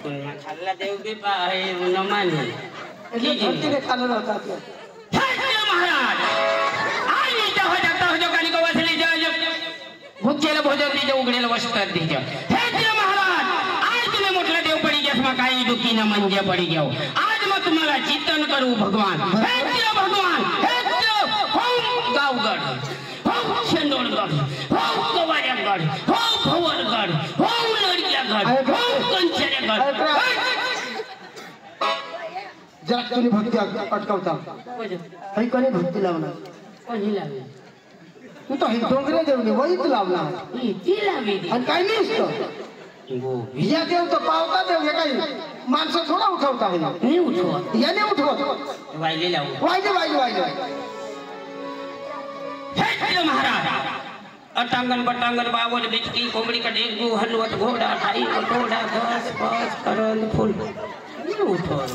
पुन्हा खाल्ला देव बी पाहे न माने એટલે ધરતીને ખાલો નહોતા महाराज आई तो हो जाता हो जो काली को वसली जो भुकेला भोजन दीजे उघडेला वस्त्र दीजे हे देव महाराज आज तुम्ही मोठला देव पडी गया मग काही दुखी न म्हणजे पडी गयो आज मग तुम्हाला चिंतन करू भगवान हे देव भगवान हे देव हो गावगड हो शेंडोळगड हो कवाड्यागड हो भवरगड हो नडियागड हो कंचरेगड जरा तुम्ही भक्ती अटकावता हई कोणी भक्ती लावणार कोणी लावली तू तो ही डोंगरे देवनी वहीच लावणार ती लावली आणि काय नाही असतं या देव तो पावता देव हे काही माणसं थोडा उठवता आहे नाही उठवत याने उठवत वायले लावू वायले हे महाराज अटांगण पटांगण बावल बिचकी कोंबडी का डेगू हलवत घोडा ठाई घोडा घस फस करंद फुल उठवत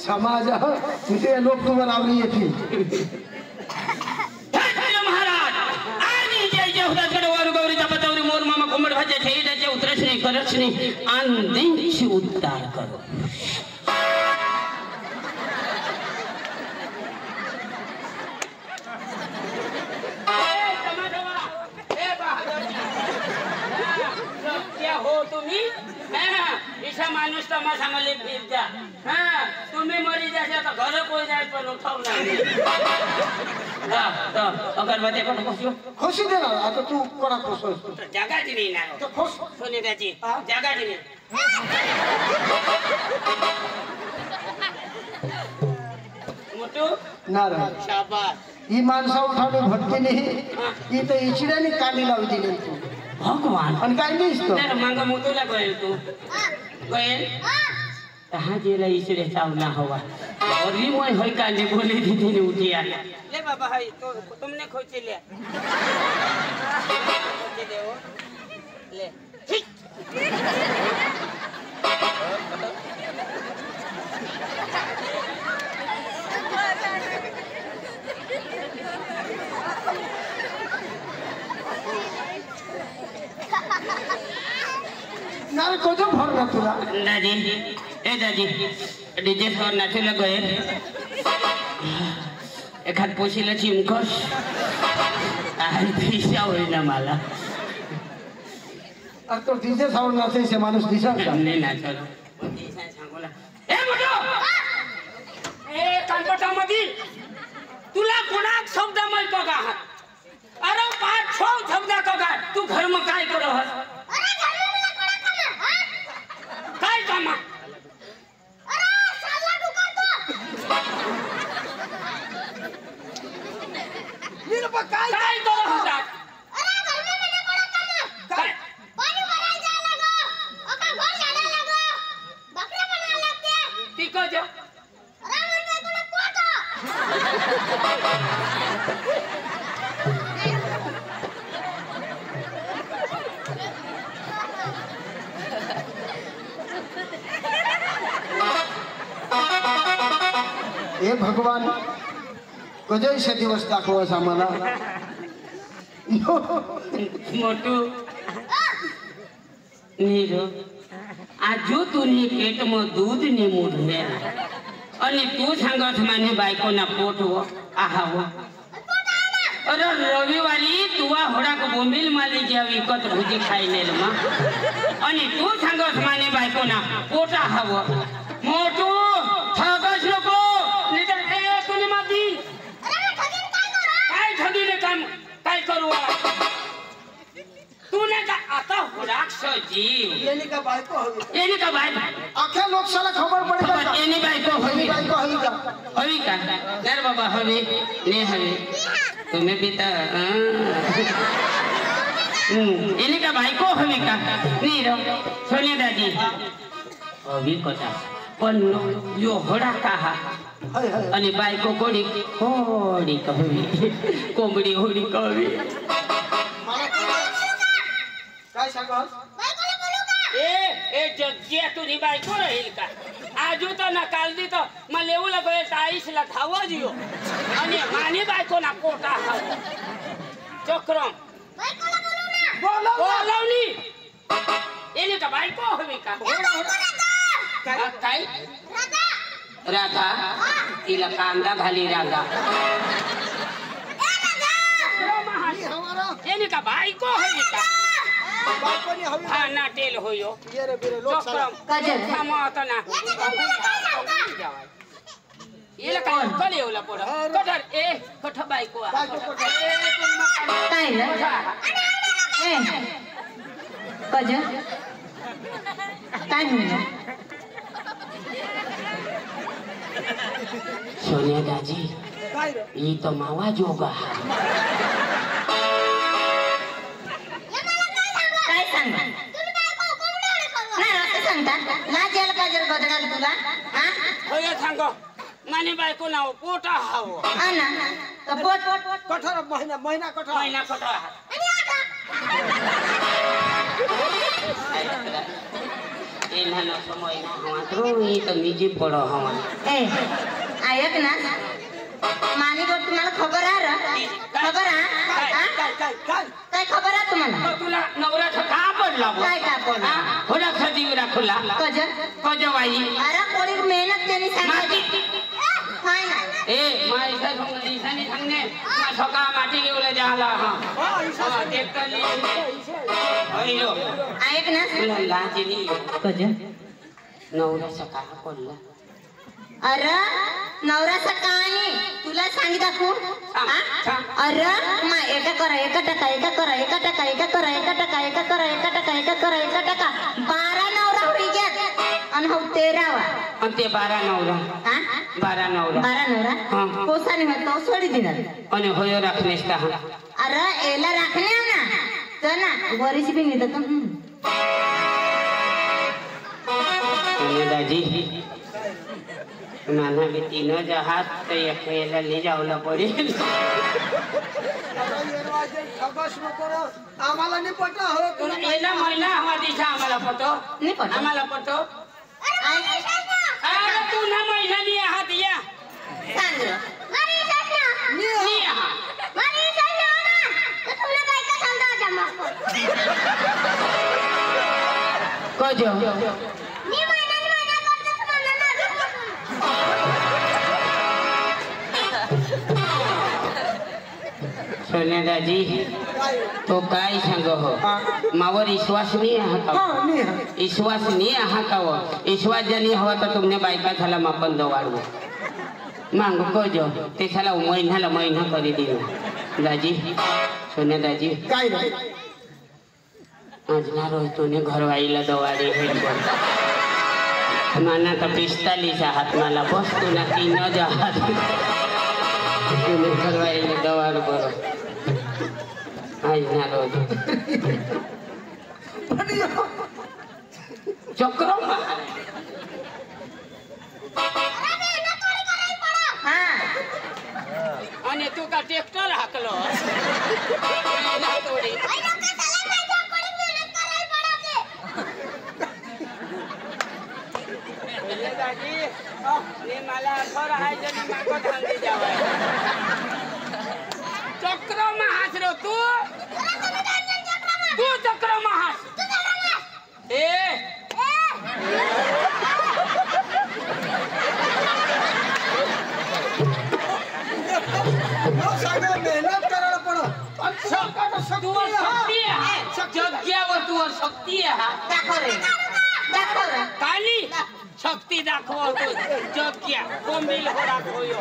समाज तिथे लोक तुम्हाला आवडी येतील महाराज आणि जय हुदाकडे वर गौरीचा पतवरी मोर मामा कोंबड भाज्या ठेईदाचे उतरसणे करसणे आंदींची उद्धार करो हो तुम्ही ईशा माणूस तमाशा मला फिर द्या तुम्ही मरी जाशा तर घर कोई जाय पण उठवणार अगरबत्ती पण खुशी दे ना आता तू कोणा खुश जगाची नाही ना खुश सोने त्याची जगाची नाही मोठू नारायण शाबास ही माणसा उठावली भक्ती नाही ही तर इचड्याने काढली लावली दिली तू भगवान आणि काय नाही असतं मग मोठूला गयेल तू गयेल हा जेला इसरे चावना हवा और भी मैं होई कांडी बोले दीदी ने उठिया ले बाबा हाय तो तुमने खोचे ले खोचे दे वो ले नारे कोजो भर ना तुला दादी ए दादी डीजे सर नाचे गए एखाद पोशीला चिमकस आणि पैसा होईना मला अरे तो डीजे साऊंड नाचे से माणूस दिसत का नाही नाचत सांगोला ए मोठो ए कानपटामध्ये तुला कोणा शब्द माहित का अरे 5-6 शब्द का तू घर में काय करो हस काय काम अरे साला डुकरतो नीर पर काय करो हस अरे घर में मैंने कोणा काम काय पानी भराय जा लगो ओका घर झाडा लगो बकरा बनवा लागते तिको जो अरे मन में कोणा हे भगवान कजयशा दिवस दाखवस आम्हाला मोटू नीरो आजो तुनी पेट में दूध ने मुढले आणि तू सांगत माने बायको ना पोट हो आहाव अरे रविवारी तुवा होडा को बोंबिल माली ज्या विकत भुजी खायलेल मा आणि तू सांगत माने बायको ना पोट आहाव मोटू ठगस नको नितर ए तुनी माती अरे ठगीन काय करू काय ठगीने काम काय करू तूने का आता होडाक्षजी येनी का बायको हवी येनी का बाय अख्या लोकशाला खबर पडेल का येनी बायको हवी बायको हवी का हवी का दर बाबा हवी ने हवी तुम्हें भी तो येनी का बायको हवी का नहीं रो सोनिया दादी हवी कोता पण यो होडा कहा हाय हाय आणि बायको कोडी होडी कहवी कोंबडी होडी कहवी काय सांगस बायकोला बोलू का ए जग्जिया तुझी बायको राहील का आजू तो ना काल दी तो मला येऊ लागले ताईसला धावा दियो आणि मानी बायको ना पोटा चक्रम बायकोला बोलू ना बोलवणी का काय काय राधा तिला कांदा घाली राधा एनी का बायको होई का बायकोनी हवी हा ना टेल होयो ये रे बिरे लोक साला काजल थांबवतो ना येला काय कळे होला पोड कठर ए कठ बायको बायको कोठा काय रे ए काजल काय म्हणलं सोनिया दाजी काय रे ही तो मावा जोगा काय सांग नाही असं सांगता लाज यायला काजल गदडाल तुला हा होय सांगो माने बायको नाव पोटा हाव हा ना तर पोट कठोर महिना कठोर महिना कठ ए नाना समय ना हवा तो ही तो निजी पडो हवा ए ऐक ना मानी गोट तुम्हाला खबर आहे रे खबर आहे काय खबर आहे तुम्हाला तुला नवरा का पडला काय का पडला होला सजीव राखला काजल कजवाई अरे कोणी मेहनत केली सांगितली हाय ना ए माईसा संगीसानी सांगने मा सका माटी घेऊन जाला हा देखतली होयो ऐक ना तुला लाजली काजल नवरा सका पडला अरे नवरा सकाळी तुला सांगितलं कोण अरे मा एका करा एका टका एका करा एका टका एका करा एका टका एका करा एका टका एका करा एका टका 12 नवरा होई गेत आणि हो 13वा आणि ते 12 नवरा हा 12 नवरा 12 नवरा पोसाने होतो सोडी दिनार आणि होयो राखनेस्ता अरे एला राखणे ना तर ना वरीची बी नेतात आणि दाजी नाना भी तीनों जहाज तो अकेला ले जावला पडेल ठगस करो आम्हाला नाही पटा हो तुला पहिला महिना हवा दिशा आम्हाला पटो नाही पटत. आम्हाला पटो अरे तू ना महिना नाही आहात या सांग रे. नाही आहात कजो सोनिया दाजी तो काय सांग हो मावर विश्वास नहीं है का विश्वास नहीं है का वो विश्वास जनी हवा तो तुमने बायका झाला मापन दवाडू मांग कजो ते साला महिना करी दिलो दाजी सोनिया दाजी काय रे आज ना रोज तूने घरवाईला दवाडे हेड माना तर 45 हात मला बस तू ना 3 जहाज तूने घरवाईला दवाड बरो आज ना रोज चक्र हा आणि तू का ट्रॅक्टर हाकलो थोडी मला चक्र महास रो तू चक्र महास मेहनत करायला पडो जग्यावर तू शक्ती आहे काली शक्ती दाखवतो जग्या कोंबील हो दाखवयो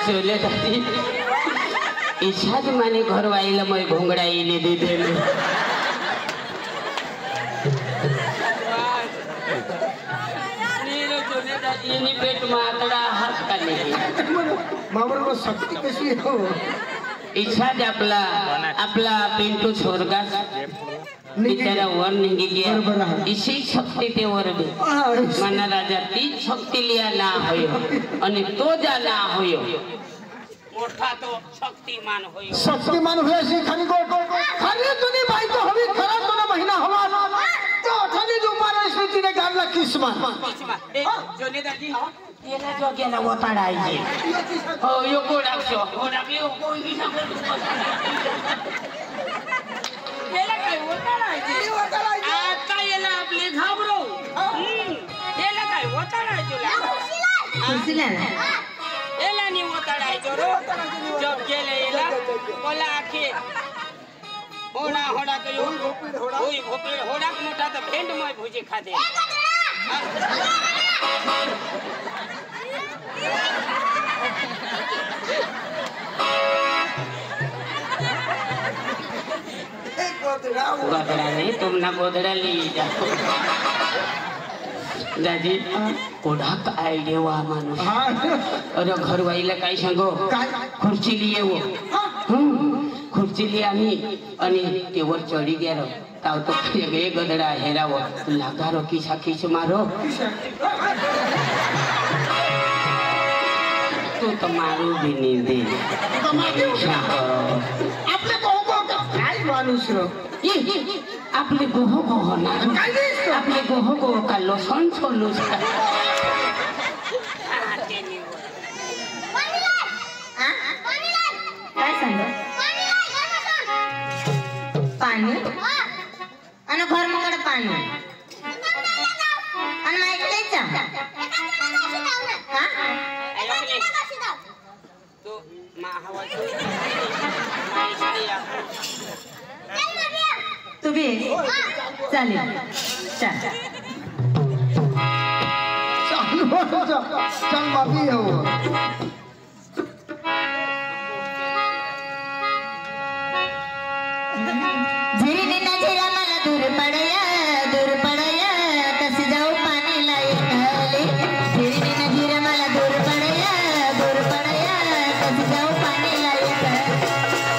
चले दादी इच्छाच माने घर वाईला मैं घोंगडा इले दे देले इनी पेट मातडा हात काढले मावर शक्ती कशी हो इच्छाच आपला पिंटू स्वर्गात बिचारा वर निघी गया इसी शक्ती ते वर बी मना राजा तीच शक्ती लिया ना होयो आणि तो जा ना होयो मोठा तो शक्तिमान होयो शक्तिमान हुए खाली गोट खाली तुनी बाई तो हवी खरा तो ना महीना हवा तो अठानी जो पिसमान जोने दादी याला जो गेला ओताडायचे हो यो गोडाक्षो गोडाक यो कोई याला काय ओताडायचे आता याला आपले घाबरो याला काय ओताडायचो खुर्सीला ना याला नि ओताडायचो रो जब गेले याला कोला आखे होडा होडा तो यो होई भोपेड होडा मोठा तो भेंड मय भुजी खाते गोदड़ा नहीं तुम ना गोदड़ा ली जाओ दादी कोडा का आयडिया वा माणूस अरे घर वाईला काय सांगो खुर्ची लिए वो खुर्ची लिए आम्ही आणि तेवर चढी गेलो ताव तो एक गदडा हेरावो लागारो किसा किस मारो तू तो मारू भी नहीं दे आपले कोण काय माणूस रो आपले गोह गोह ना आपले गोह गोह का लोसन सोलूस काय सांग पाणी आणि घर मकडे पाणी आणि माहिती तो महावा तू बी चालेल चल चल बाबी हो झिरी ना झिरा मला दूर पडया कसे जाऊ पाणी लायले झिरी ना झिरा मला दूर पडया कसे जाऊ पाणी लायले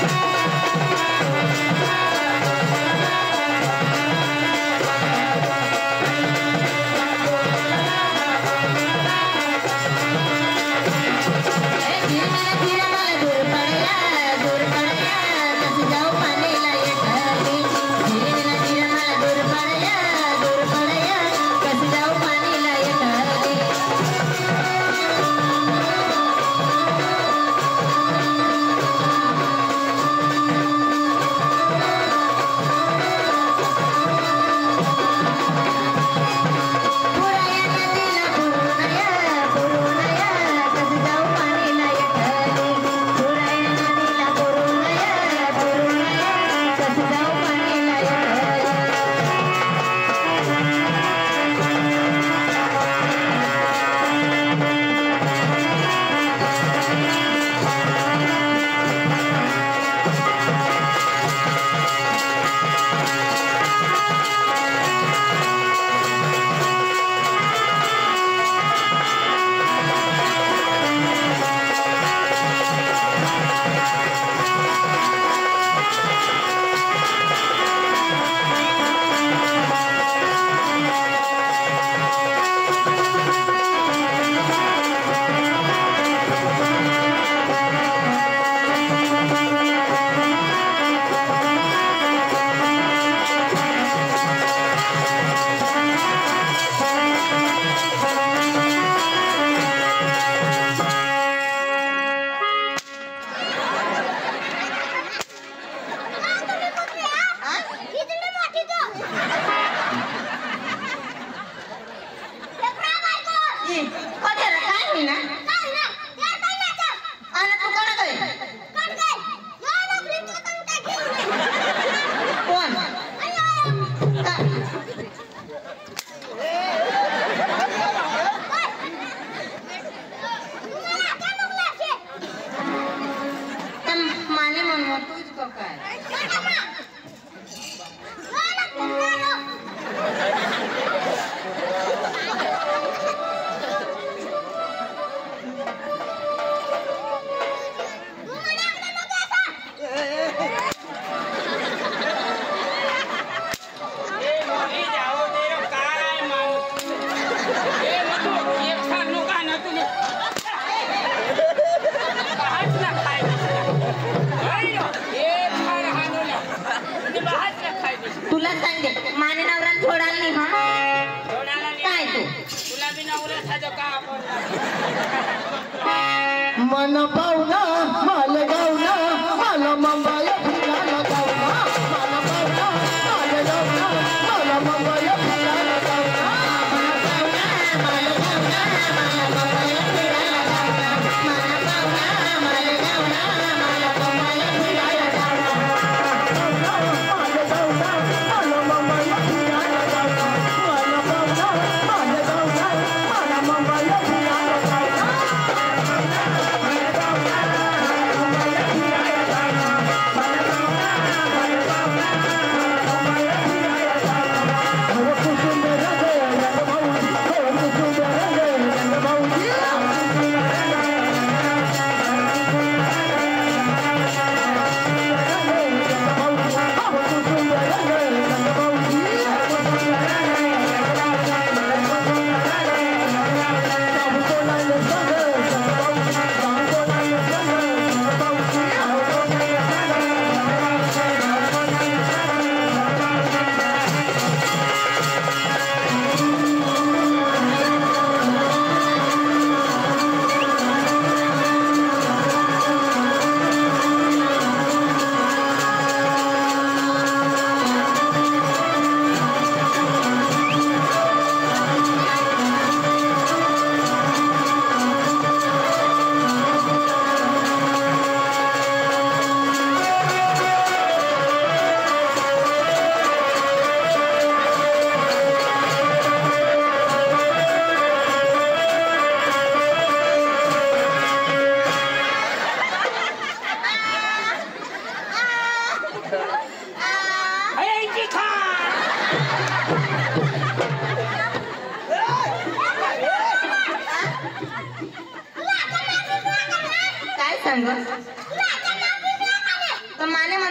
मन पाहुणा मालगावना मला मुंबई फिरायला जाऊना मन पाहुणा मालगावना मला मुंबई फिरायला जाऊना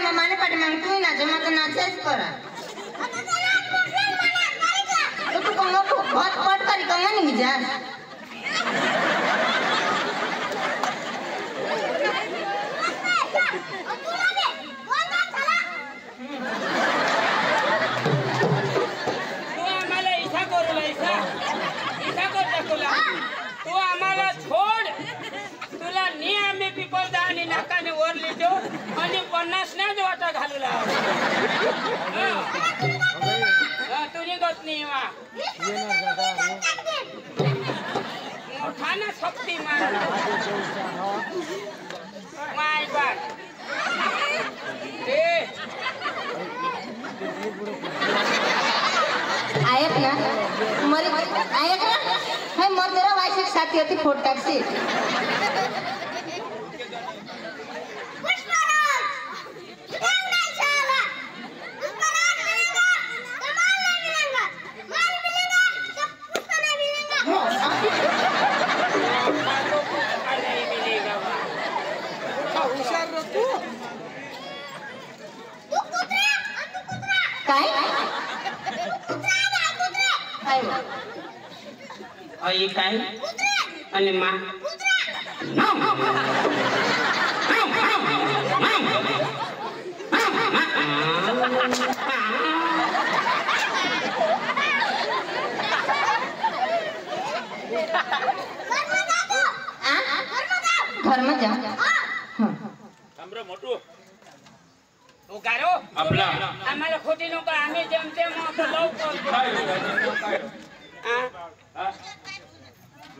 माने पाठी मग तू नाच मग नाचेच करा तू कंगो बहुत पट करी कंगो नहीं जा तू आम्हाला इसा करू इसा कर दाखवला तू आम्हाला छोड तुला नी आम्ही पिपल दाणी नाकाने वर लिहितो आणि 50 नाही वाटा घालू लाव तुझी गत नाही वा मोठाना शक्ती मार माय बार आयक ना मरे आयक ना है मर तेरा वाइस एक साथी होती फोट टैक्सी आई काय आणि मा घर में जा मोठू तू गारो आपला आम्हाला खोटी नको आम्ही जमते मग लवकर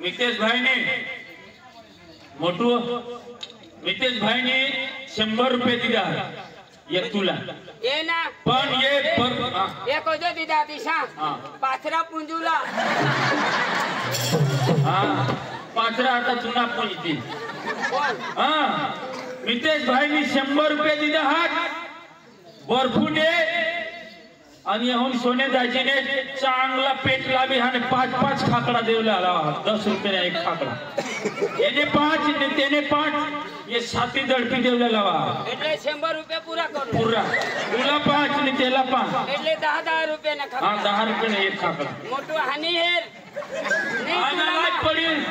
मितेश भाईने मोठू मितेश भाईने 100 रुपये दिला एक तुला ये ना पण ये एक होतो दिदा दिशा पाचरा पुंजूला पाचरा आता चुना पुंजतील मितेश भाईने 100 रुपये दिला हात बर्फूने आणि होऊन सोने दाजीने चांगला पेट लावी आणि 5-5 खाकडा देवला 10 रुपये एक खाकडा याने 5 त्याने 5 ये 7 दडपी देवला लावा એટલે 100 रुपये पूरा करू पूरा तुला 5 आणि त्याला 5 એટલે 10 रुपये ना हा 10 रुपये एक खाकडा मोठू हानी हेर आम्हाला पडेल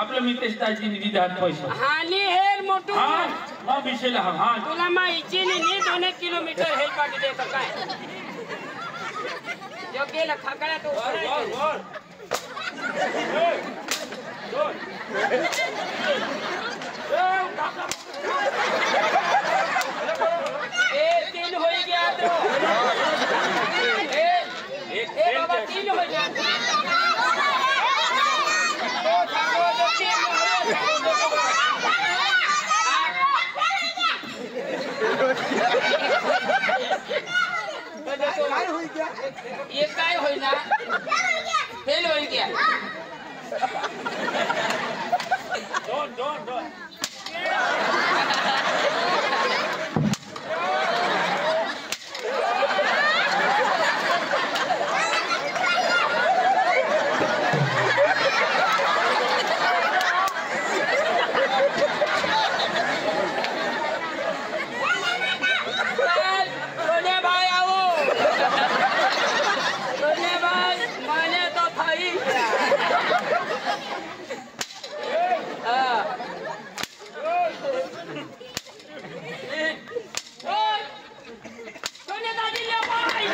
आपलं मितेश दाजीने दिला पैसा हानी हेर मोठू हा विषयला हा तुला मा इचीने नी 2 किलोमीटर हेल पाठी देतो काय जो गेला खाकडा तो तीन हो गया तो बाबा तीन हो गया ये काय होई ना फेल होई क्या दोन सोने भाई आओ सोने भाई मैंने तो था ही सोने दादी ले भाई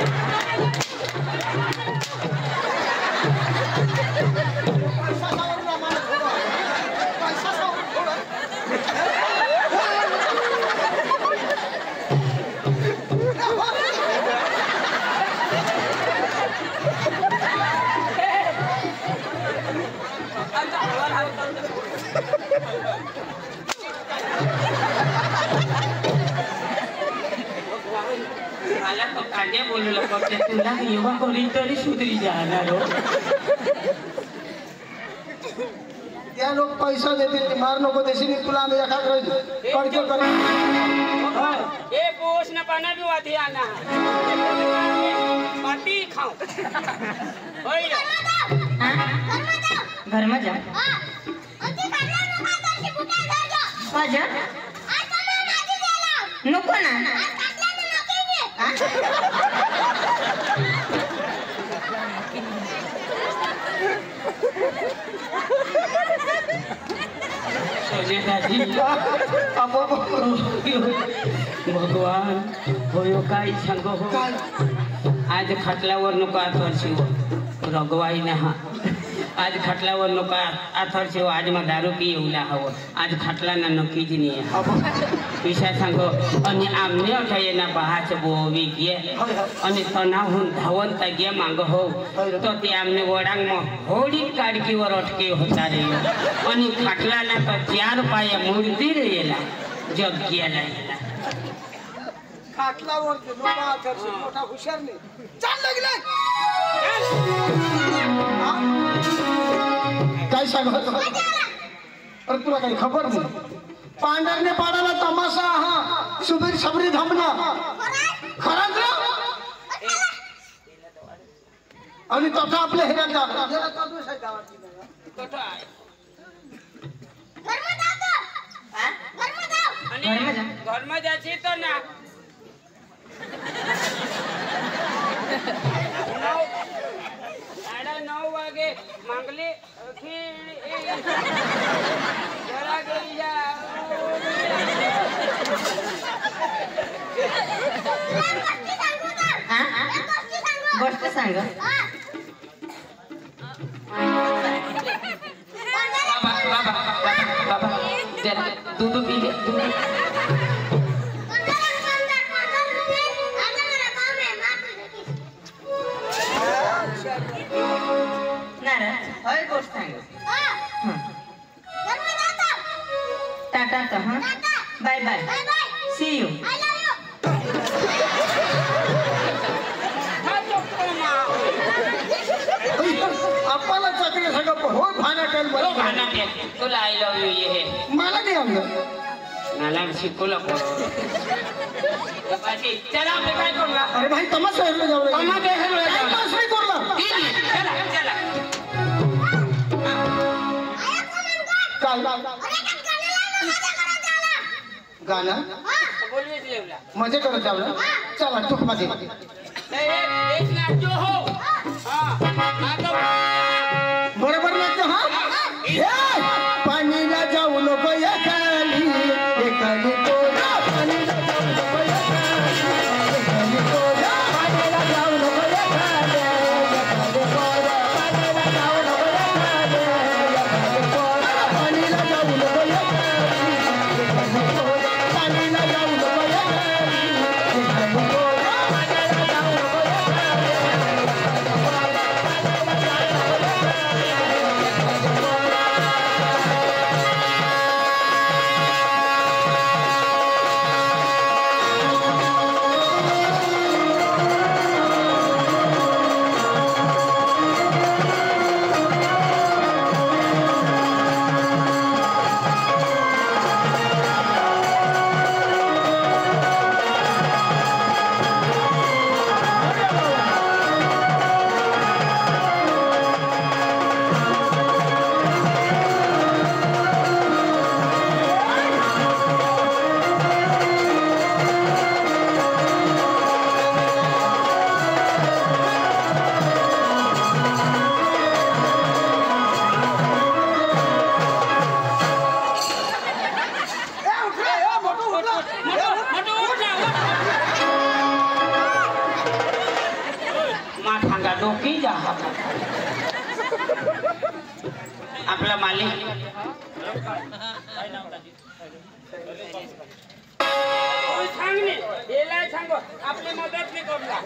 पैसा सावरला मला थोडा पैसा सावर थोडा मला तो कांद्या बोललो फक्त तुला योगा करी तरी सुधरी जाणार हो त्या लोक पैसा देतील ते मार नको देशील तुला आम्ही एखाद कडके कर ए पोष न पाना भी वाधी आना पाटी खाओ होई रे घर में जा जा नको ना सोने दादी भगवान होयो काय सांग हो आज खटल्यावर नको आथर शिव रगवाई ना आज खटल्यावर नको आथर शिव आज मग दारू पी येऊला हवं आज खटला ना नक्कीच नाही विषय सांगो आणि आमने अठाये ना बहाच बोवी गे आणि तणावून धावंत गे मांग हो तो ते आमने वडांग मग होडी काडकीवर अटके होता रे आणि खटला ना तो 4 पाया मूर्ती रे येला जग गेला खाटलावर मोठा हुशार नाही चाल लागले काय सांगत अरे तुला काही खबर नाही पांढरने पाडाला तमाशा हा सुबीर सबरी धमना खरंच रे? आणि तथा आपल्या ह्याच्यात घर में जाची तो ना 9:30 वागे मांगली जरा गई जा गोष्ट सांग बाबा जरा दूध पी ले दूध हर गोष्ट सांग टाटा तो हाँ बाय बाय सी यू आपल्याला चाकरी सगळं हो भाना केल बरं खाना के तुला आई लव यू ये है मला नाही आणलं नाला शिकवलं बाकी चला आपण काय करूया अरे भाई तमाशा हेरलं जाऊ तमाशा हेरलं जाऊ. टाइमपास नाही करला चला चला काय गाणं बोलवेच लेवला मजे करत जाऊ चला चुक मध्ये एक नाचो हो हां नाचो बरोबर नाचतो हा पाणीला जाऊ नको एकाली एकाली तोरा पाणीला जाऊ नको एकाली तोरा पाणीला जाऊ नको एकाली एकाली तोरा पाणीला जाऊ नको एकाली एकाली तोरा पाणीला जाऊ नको एकाली माथांगा डोकी जा आपला मालिक सांगणे याला सांगो आपली मदत नाही करला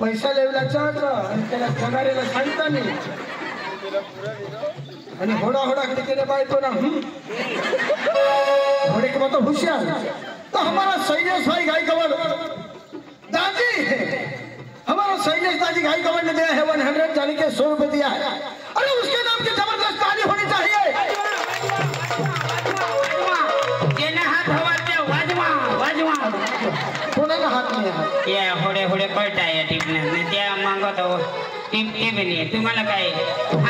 पैसा लेवलाचा आणि त्याला पगारेला सांगता नाही आणि होडा होडा टिकने पाहतो ना घोड़े के मतलब होशियार तो हमारा शैलेश भाई गाय कवर दादी हमारा शैलेश दादी गाय कवर ने दिया है 100 जाने के 100 रुपए दिया है अरे उसके नाम की जबरदस्त ताली होनी चाहिए जेना हात हवाते वाजवा वाजवा कोणाला हात नाही हात ये होडे होडे पळताय टिपने त्या मागत टिप टिप नाही तुम्हाला काय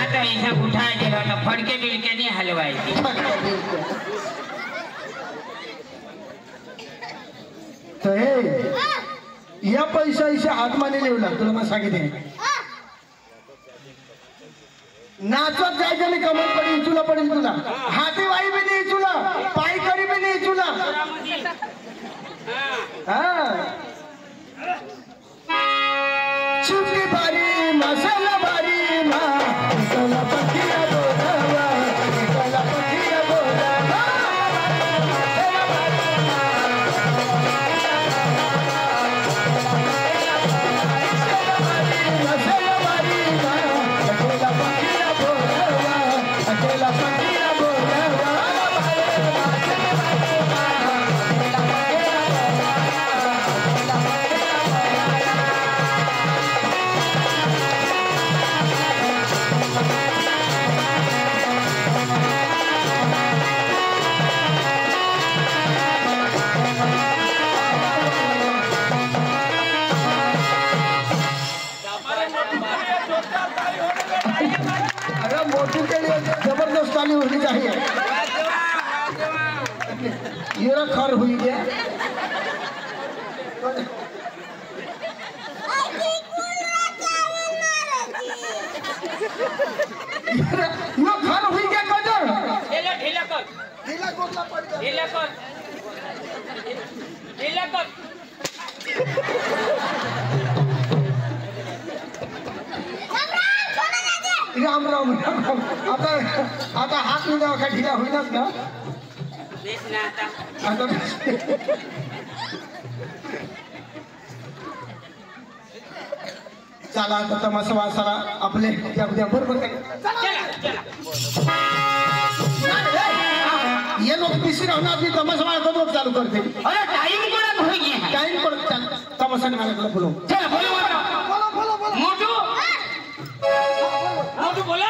आता इसा उठायचे होता फडके बिलके नाही हलवायची तर हे या पैशाच्या हातमाने लिवला तुला मग सांगितले नाचत जायचं आणि कमर पडेल तुला पडेल तुला हाती वाई बी नाही तुला पाय करी बी नाही तुला चुकी बारी मसाला बारी मा इकला पखिया बोलावा इकला पखिया बोलावा मसाला बारी मा इकला पखिया बोलावा इकला पखिया बोलावा अरे मोटू के लिए जबरदस्त ताली होनी चाहिए ये खर हुई गया ये खर हुई गया कदर ढीला ढीला कर ढीला कोटला पड़ गया ढीला कर ढीला कर राम राम राम राम आता आता हात नाही द्यावा का ढिला होईनाच ना देश ना आता आता चला आता तमाशा वासाला आपले उद्या बरोबर काय चला ये लोग पिसी रहना अपनी तमाशा वाला कब चालू करते अरे टाइम कोणा होई गया टाइम पर तमाशा वाला बोलो चला बोलो बोलो बोलो बोलो मोटू मोटू बोला